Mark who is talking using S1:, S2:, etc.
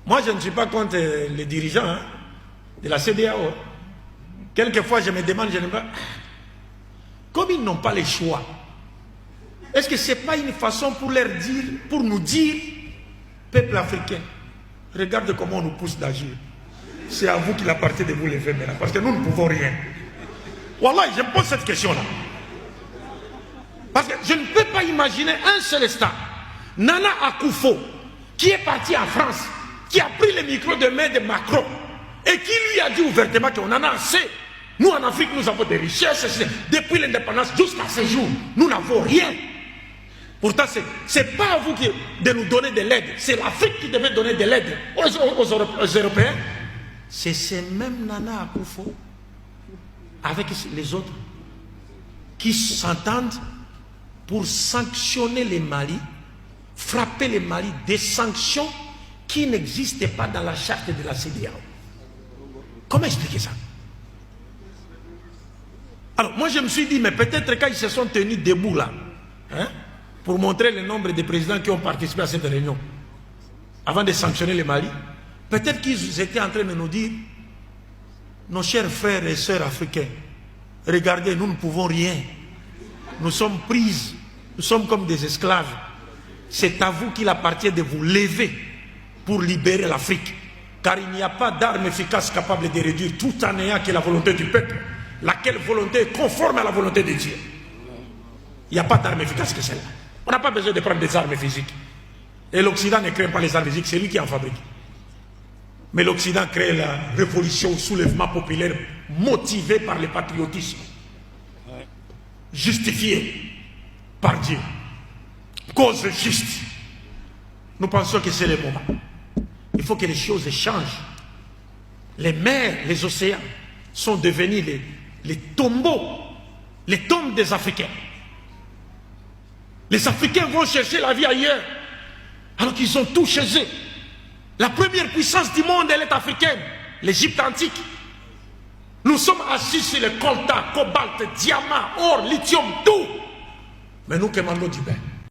S1: Moi, je ne suis pas contre les dirigeants hein, de la CEDEAO. Quelquefois, je me demande, je ne sais pas, comme ils n'ont pas le choix, est-ce que ce n'est pas une façon pour leur dire, pour nous dire, peuple africain, regarde comment on nous pousse d'agir. C'est à vous qu'il appartient de vous lever maintenant, parce que nous ne pouvons rien. Wallah, je me pose cette question-là. Parce que je ne peux pas imaginer un seul instant, Nana Akufo, qui est parti en France, qui a pris le micro de main de Macron, et qui lui a dit ouvertement qu'on en a assez. Nous en Afrique, nous avons des richesses, depuis l'indépendance jusqu'à ce jour, nous n'avons rien. Pourtant, ce n'est pas à vous de nous donner de l'aide, c'est l'Afrique qui devait donner de l'aide aux Européens. C'est ces mêmes Nana Akufo, avec les autres, qui s'entendent pour sanctionner les Mali, frapper les Mali, des sanctions qui n'existaient pas dans la charte de la CEDEAO. Comment expliquer ça? Alors moi je me suis dit, mais peut-être quand ils se sont tenus debout là, hein, pour montrer le nombre de présidents qui ont participé à cette réunion, avant de sanctionner le Mali, peut-être qu'ils étaient en train de nous dire, nos chers frères et sœurs africains, regardez, nous ne pouvons rien. Nous sommes prises, nous sommes comme des esclaves. C'est à vous qu'il appartient de vous lever pour libérer l'Afrique. Car il n'y a pas d'arme efficace capable de réduire tout en ayant que la volonté du peuple, laquelle volonté est conforme à la volonté de Dieu. Il n'y a pas d'arme efficace que celle-là. On n'a pas besoin de prendre des armes physiques. Et l'Occident ne craint pas les armes physiques, c'est lui qui en fabrique. Mais l'Occident crée la révolution, le soulèvement populaire motivé par le patriotisme, justifié par Dieu, cause juste. Nous pensons que c'est le moment. Il faut que les choses changent. Les mers, les océans sont devenus les tombeaux, les tombes des Africains. Les Africains vont chercher la vie ailleurs, alors qu'ils ont tout chez eux. La première puissance du monde, elle est africaine, l'Égypte antique. Nous sommes assis sur le coltan, cobalt, diamant, or, lithium, tout. Mais nous commandons du bain.